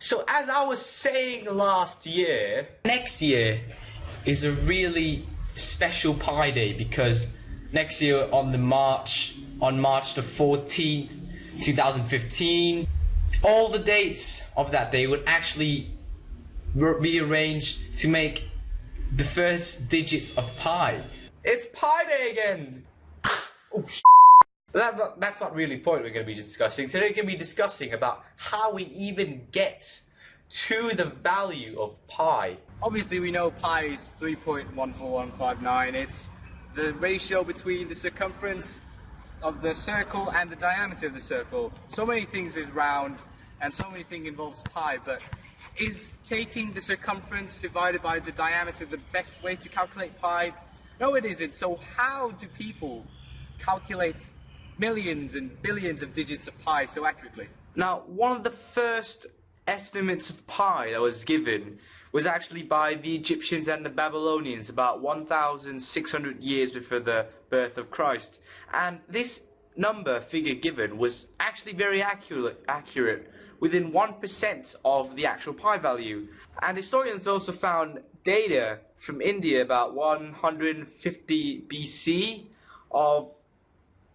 So as I was saying last year, next year is a really special Pi Day, because next year on March the 14th, 2015, all the dates of that day would actually be arranged to make the first digits of pi. It's Pi Day again! Oh, that's not really the point we're going to be discussing. Today we're going to be discussing about how we even get to the value of pi. Obviously we know pi is 3.14159. It's the ratio between the circumference of the circle and the diameter of the circle. So many things is round and so many things involves pi, but is taking the circumference divided by the diameter the best way to calculate pi? No, it isn't. So how do people calculate millions and billions of digits of pi so accurately? Now, one of the first estimates of pi that was given was actually by the Egyptians and the Babylonians about 1,600 years before the birth of Christ. And this figure given was actually very accurate, within 1% of the actual pi value. And historians also found data from India about 150 BC of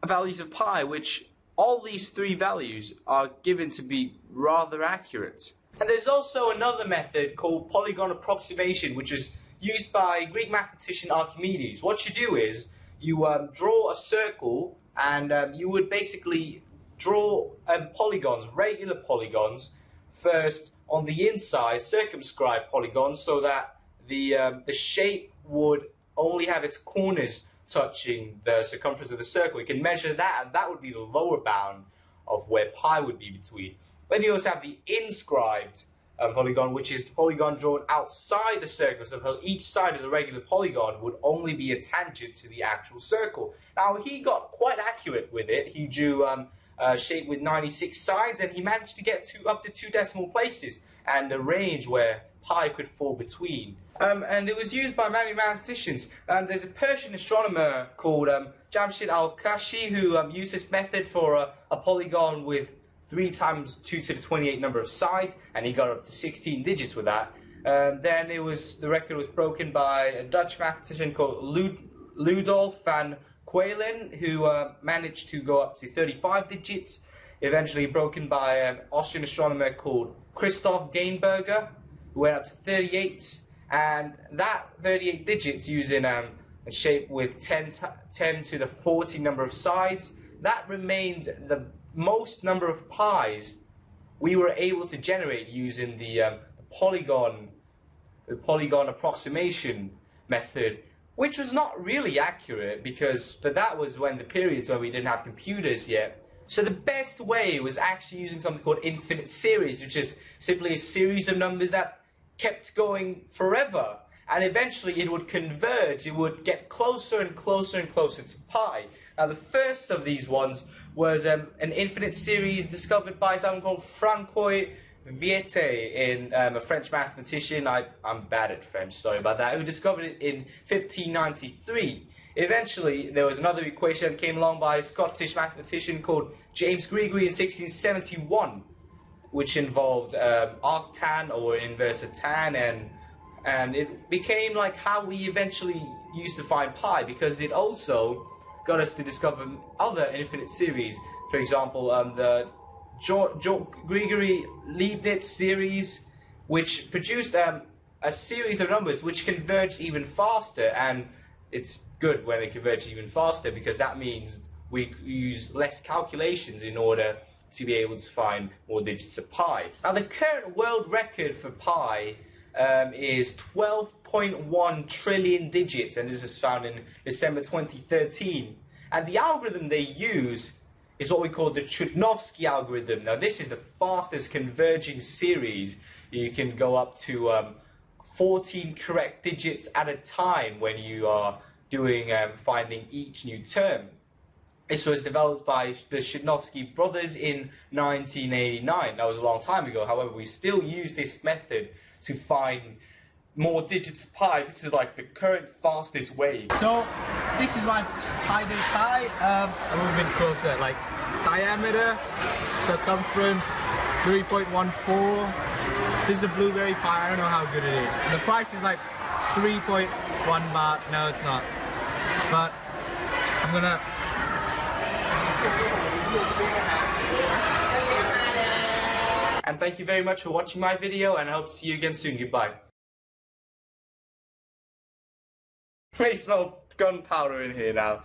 values of pi, which all these three values are given to be rather accurate. And there's also another method called polygon approximation, which is used by Greek mathematician Archimedes. What you do is you draw a circle, and you would basically draw polygons, regular polygons, first on the inside, circumscribed polygons, so that the shape would only have its corners touching the circumference of the circle. You can measure that, and that would be the lower bound of where pi would be between. Then you also have the inscribed polygon, which is the polygon drawn outside the circle, so each side of the regular polygon would only be a tangent to the actual circle. Now, he got quite accurate with it. He drew a shape with 96 sides, and he managed to get up to 2 decimal places and a range where pi could fall between. And it was used by many mathematicians. There's a Persian astronomer called Jamshid al-Kashi who used this method for a polygon with 3 times 2 to the 28 number of sides, and he got up to 16 digits with that. Then the record was broken by a Dutch mathematician called Ludolf van Qualen, who managed to go up to 35 digits, eventually broken by an Austrian astronomer called Christoph Gainberger, who went up to 38, and that 38 digits using a shape with 10 to the 40 number of sides, that remained the most number of pi's we were able to generate using the polygon approximation method, which was not really accurate but that was when the periods when we didn't have computers yet. So the best way was actually using something called infinite series, which is simply a series of numbers that kept going forever, and eventually it would converge. It would get closer and closer and closer to pi. Now, the first of these ones was an infinite series discovered by someone called Francois Viette, a French mathematician. I'm bad at French, sorry about that, who discovered it in 1593. Eventually, there was another equation that came along by a Scottish mathematician called James Gregory in 1671, which involved arctan, or inverse of tan, and it became like how we eventually used to find pi, because it also got us to discover other infinite series. For example, the Gregory-Leibniz series, which produced a series of numbers which converge even faster, and it's good when it converges even faster, because that means we use less calculations in order to be able to find more digits of pi. Now, the current world record for pi is 12.1 trillion digits, and this is found in December 2013. And the algorithm they use is what we call the Chudnovsky algorithm. Now, this is the fastest converging series. You can go up to 14 correct digits at a time when you are doing finding each new term. This was developed by the Chudnovsky brothers in 1989. That was a long time ago. However, we still use this method to find more digits of pi. This is like the current fastest way. So this is my pi day pi. I'm moving closer, like diameter, circumference, 3.14. This is a blueberry pie, I don't know how good it is. The price is like 3.1 baht. No, it's not. But I'm gonna... And thank you very much for watching my video, and I hope to see you again soon. Goodbye. I smell gunpowder in here now.